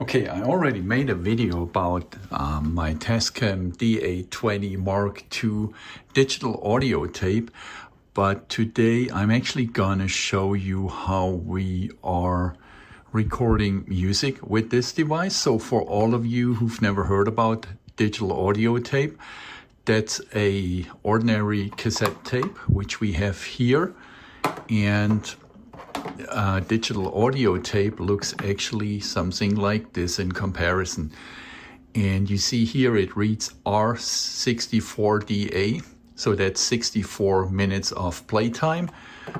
Okay, I already made a video about my Tascam DA20 Mark II digital audio tape, but today I'm actually gonna show you how we are recording music with this device. So for all of you who've never heard about digital audio tape, that's a ordinary cassette tape, which we have here, and digital audio tape looks actually something like this in comparison. And you see here it reads R64DA, so that's 64 minutes of playtime,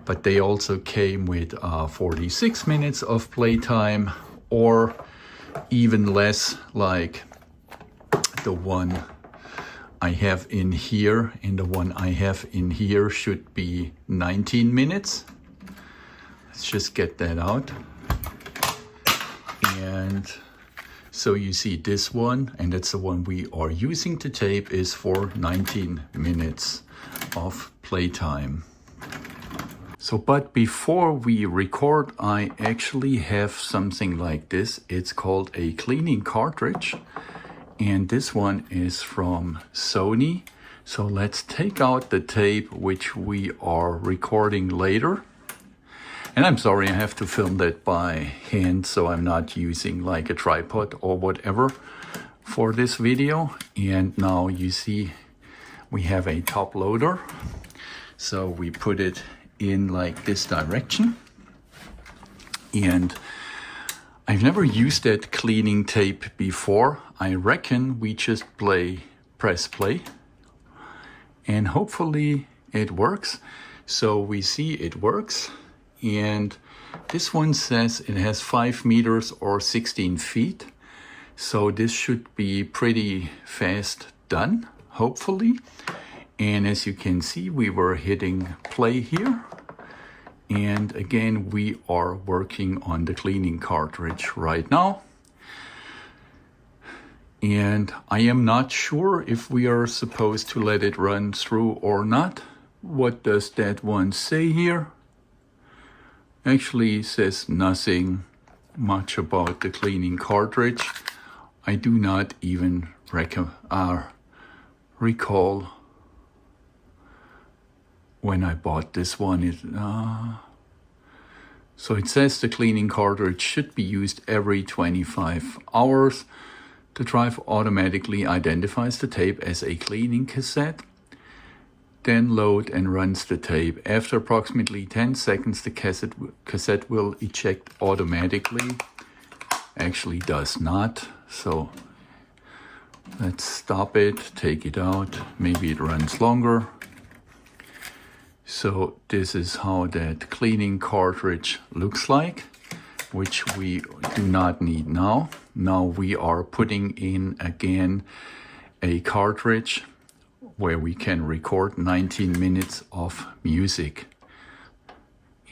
but they also came with 46 minutes of playtime, or even less, like the one I have in here, and the one I have in here should be 19 minutes. Let's just get that out. And so you see this one, and that's the one we are using to tape, is for 19 minutes of playtime. So, but before we record, I actually have something like this. It's called a cleaning cartridge, and this one is from Sony. So let's take out the tape which we are recording later. And I'm sorry, I have to film that by hand, so I'm not using like a tripod or whatever for this video. And now you see we have a top loader. So we put it in like this direction. And I've never used that cleaning tape before. I reckon we just press play, and hopefully it works. So we see it works. And this one says it has 5 meters or 16 feet. So this should be pretty fast done, hopefully. And as you can see, we were hitting play here. And again, we are working on the cleaning cartridge right now. And I am not sure if we are supposed to let it run through or not. What does that one say here? Actually says nothing much about the cleaning cartridge. I do not even recall when I bought this one. So it says the cleaning cartridge should be used every 25 hours. The drive automatically identifies the tape as a cleaning cassette, then load and runs the tape. After approximately 10 seconds, the cassette will eject automatically. Actually does not. So let's stop it, take it out. Maybe it runs longer. So this is how that cleaning cartridge looks like, which we do not need now. Now we are putting in again a cartridge where we can record 19 minutes of music.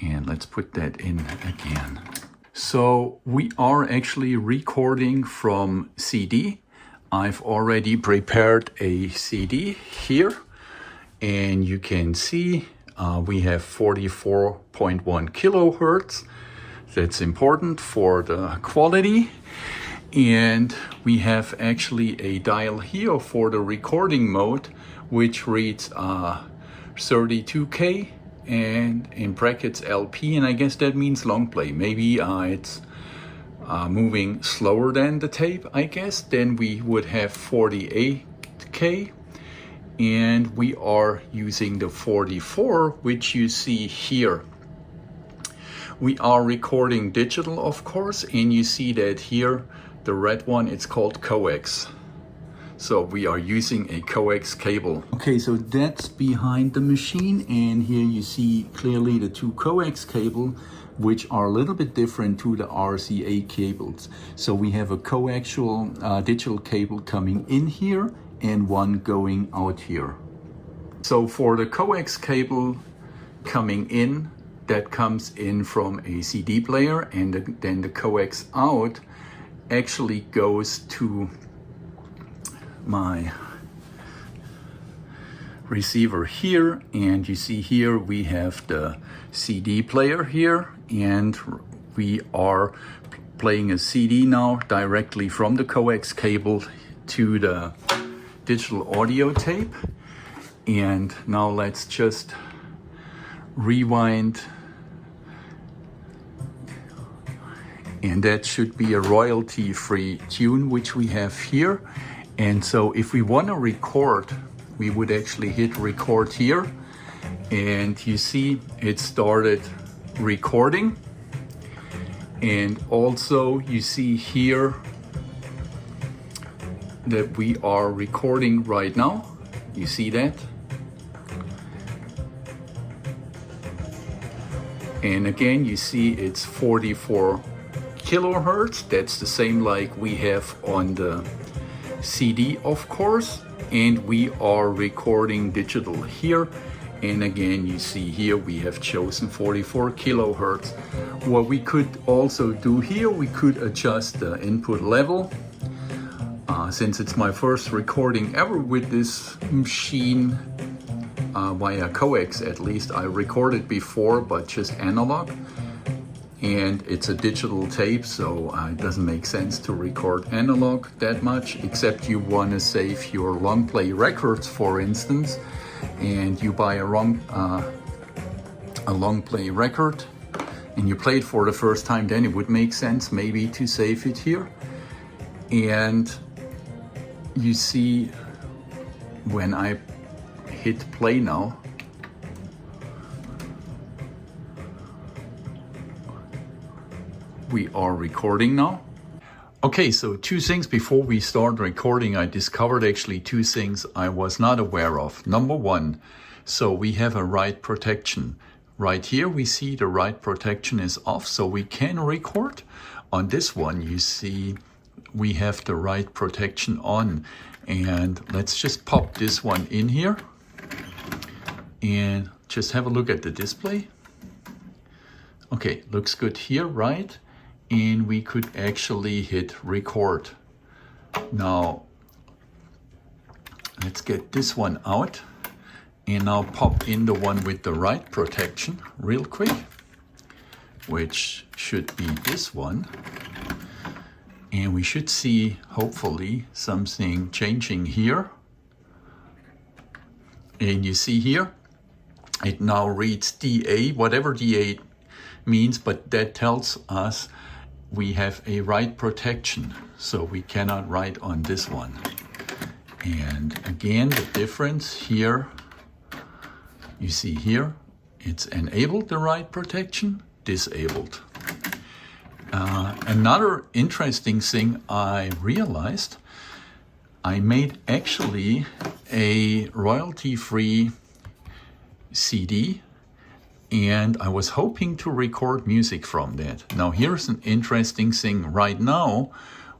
And let's put that in again. So we are actually recording from CD. I've already prepared a CD here, and you can see we have 44.1 kilohertz. That's important for the quality. And we have actually a dial here for the recording mode, which reads 32K and in brackets LP, and I guess that means long play. Maybe it's moving slower than the tape, I guess. Then we would have 48K, and we are using the 44, which you see here. We are recording digital, of course, and you see that here, the red one, it's called Coax. So we are using a Coax cable. Okay, so that's behind the machine, and here you see clearly the two Coax cables, which are a little bit different to the RCA cables. So we have a coaxial digital cable coming in here and one going out here. So for the Coax cable coming in, that comes in from a CD player, and then the Coax out actually goes to my receiver here. And you see here we have the CD player here, and we are playing a CD now directly from the coax cable to the digital audio tape. And now let's just rewind. And that should be a royalty-free tune, which we have here. And so if we want to record, we would actually hit record here. And you see it started recording. And also you see here that we are recording right now. You see that? And again, you see it's 44 kilohertz. That's the same like we have on the CD, of course. And we are recording digital here. And again, you see here we have chosen 44 kilohertz. What we could also do here, we could adjust the input level. Since it's my first recording ever with this machine, via coax at least. I recorded before, but just analog. And it's a digital tape, so it doesn't make sense to record analog that much, except you want to save your long play records, for instance, and you buy a long play record and you play it for the first time, then it would make sense maybe to save it here. And you see when I hit play now, we are recording now. Okay, so two things before we start recording. I discovered actually two things I was not aware of. Number one, so we have a write protection. Right here we see the write protection is off, so we can record. On this one you see we have the write protection on. And let's just pop this one in here and just have a look at the display. Okay, looks good here, right? And we could actually hit record. Now, let's get this one out and now pop in the one with the write protection real quick, which should be this one. And we should see, hopefully, something changing here. And you see here, it now reads DA, whatever DA means, but that tells us we have a write protection, so we cannot write on this one. And again, the difference here, you see here, it's enabled the write protection, disabled. Another interesting thing I realized, I made actually a royalty-free CD, and I was hoping to record music from that. Now here's an interesting thing. Right now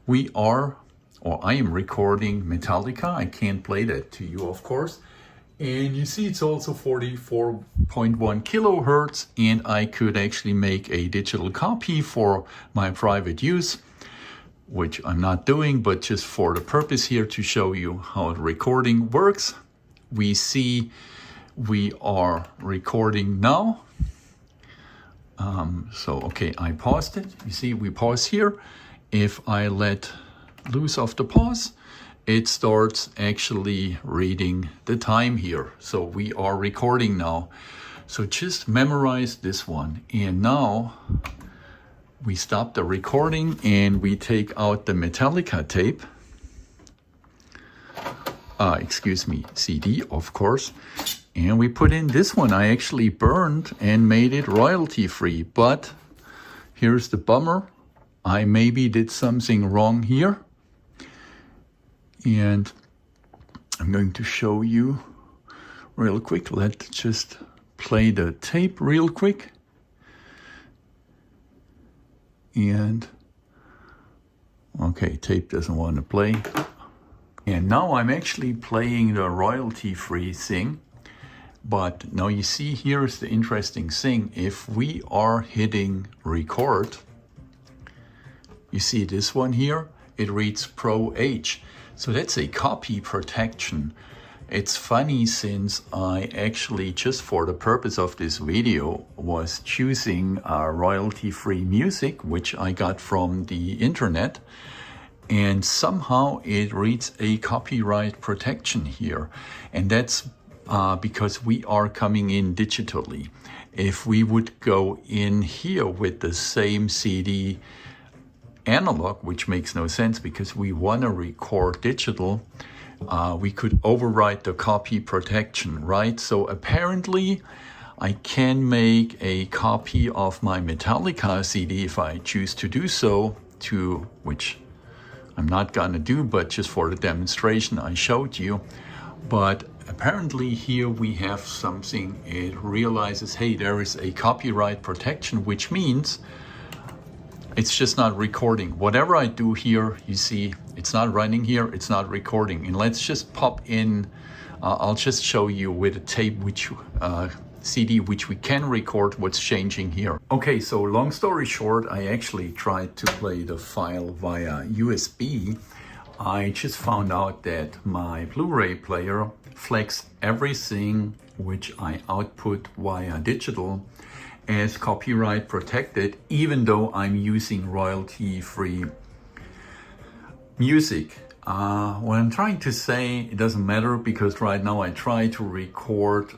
I am recording Metallica. I can't play that to you, of course. And you see it's also 44.1 kilohertz, and I could actually make a digital copy for my private use, which I'm not doing, but just for the purpose here to show you how the recording works. We see we are recording now. Okay, I paused it. You see we pause here. If I let loose of the pause, it starts actually reading the time here. So we are recording now. So just memorize this one. And now we stop the recording and we take out the Metallica tape. CD, of course. And we put in this one. I actually burned and made it royalty free. But here's the bummer. I maybe did something wrong here. And I'm going to show you real quick. Let's just play the tape real quick. And okay, tape doesn't want to play. And now I'm actually playing the royalty-free thing. But now you see, here's the interesting thing. If we are hitting record, you see this one here, it reads Pro H. So that's a copy protection. It's funny since I actually, just for the purpose of this video, was choosing royalty-free music, which I got from the internet, and somehow it reads a copyright protection here. And that's because we are coming in digitally. If we would go in here with the same CD analog, which makes no sense because we want to record digital, we could override the copy protection, right? So apparently I can make a copy of my Metallica CD if I choose to do so, which I'm not gonna do, but just for the demonstration I showed you. But apparently here we have something, it realizes, hey, there is a copyright protection, which means it's just not recording. Whatever I do here, you see, it's not running here, it's not recording. And let's just pop in, I'll just show you with a tape, which CD, which we can record what's changing here. Okay, so long story short, I actually tried to play the file via USB. I just found out that my Blu-ray player flags everything which I output via digital as copyright protected, even though I'm using royalty-free music. What I'm trying to say, it doesn't matter, because right now I try to record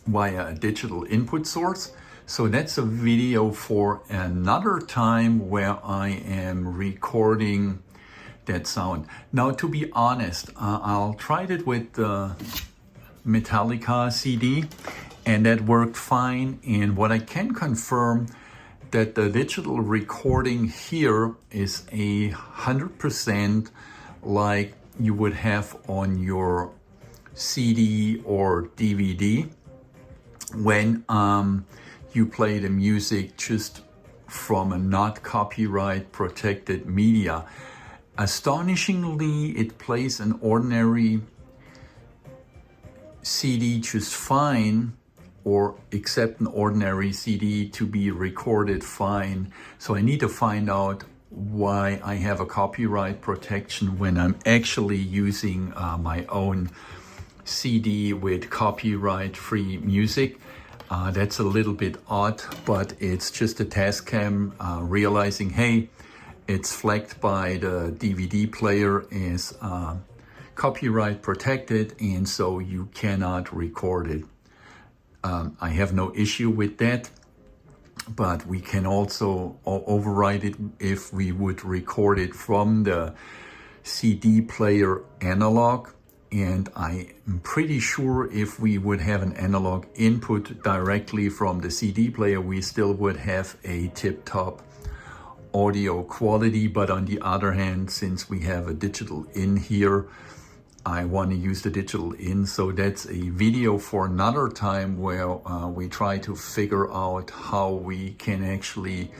via a digital input source. So that's a video for another time where I am recording that sound. Now, to be honest, I'll try it with the Metallica CD, and that worked fine. And what I can confirm, that the digital recording here is 100% like you would have on your CD or DVD when you play the music just from a not copyright protected media. Astonishingly, it plays an ordinary CD just fine, or accept an ordinary CD to be recorded fine. So I need to find out why I have a copyright protection when I'm actually using my own CD with copyright-free music. That's a little bit odd, but it's just a Tascam realizing, hey, it's flagged by the DVD player as copyright protected, and so you cannot record it. I have no issue with that, but we can also override it if we would record it from the CD player analog. And I'm pretty sure if we would have an analog input directly from the CD player, we still would have a tip-top audio quality. But on the other hand, since we have a digital in here, I want to use the digital in. So that's a video for another time where we try to figure out how we can actually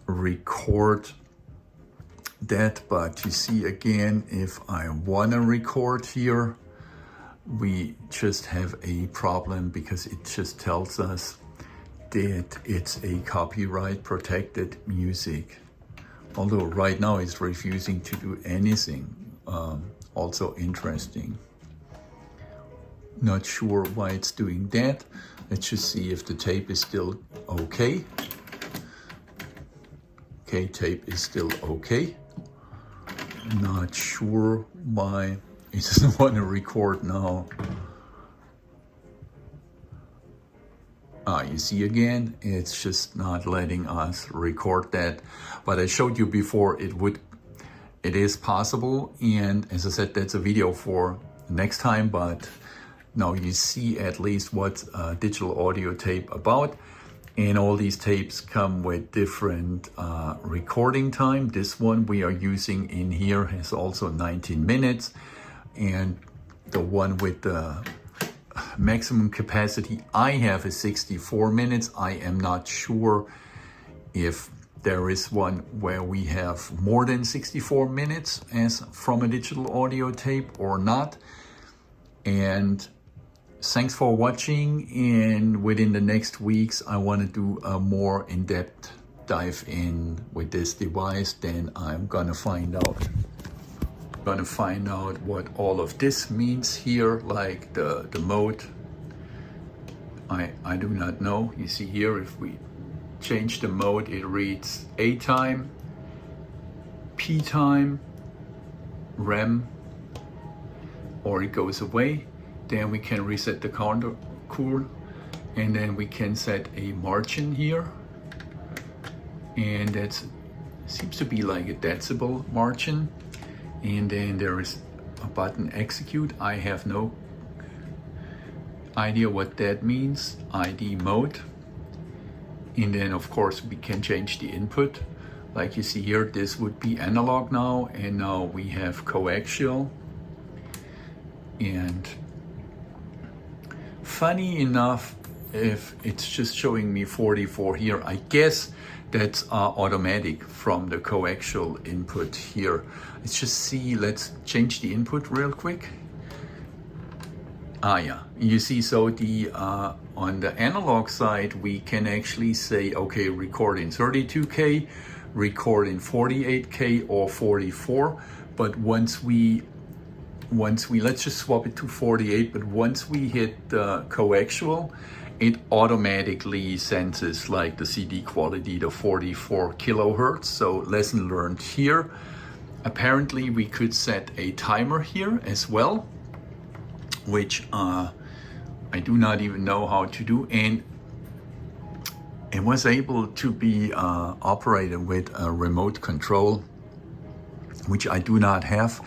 record that. But you see, again, if I want to record here, we just have a problem because it just tells us that it's a copyright protected music. Although right now it's refusing to do anything. Also interesting. Not sure why it's doing that. Let's just see if the tape is still okay. Okay, tape is still okay. Not sure why it doesn't want to record now. You see again, it's just not letting us record that. But I showed you before it is possible, and as I said, that's a video for next time. But now you see at least what's a digital audio tape about. And all these tapes come with different recording time. This one we are using in here has also 19 minutes. And the one with the maximum capacity I have is 64 minutes. I am not sure if there is one where we have more than 64 minutes as from a digital audio tape or not. And thanks for watching, and within the next weeks I want to do a more in-depth dive in with this device. Then I'm gonna find out. gonna find out what all of this means here, like the mode. I do not know. You see here, if we change the mode, it reads A time, P time, RAM, or it goes away. Then we can reset the counter cool, and then we can set a margin here, and that seems to be like a decibel margin. And then there is a button execute. I have no idea what that means. ID mode, and then of course we can change the input. Like you see here, this would be analog now, and now we have coaxial. And funny enough, if it's just showing me 44 here, I guess that's automatic from the coaxial input here. Let's just see, let's change the input real quick. Yeah, you see, so the on the analog side, we can actually say, okay, record in 32K, record in 48K or 44. But once we let's just swap it to 48, but once we hit the coaxial, it automatically senses like the CD quality to 44 kilohertz. So lesson learned here. Apparently we could set a timer here as well, which I do not even know how to do, and it was able to be operated with a remote control, which I do not have.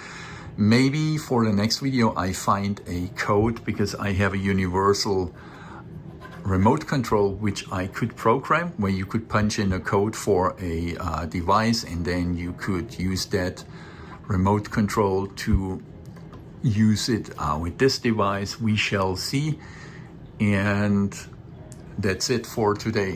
Maybe for the next video I find a code, because I have a universal remote control which I could program, where you could punch in a code for a device, and then you could use that remote control to use it with this device. We shall see. And that's it for today.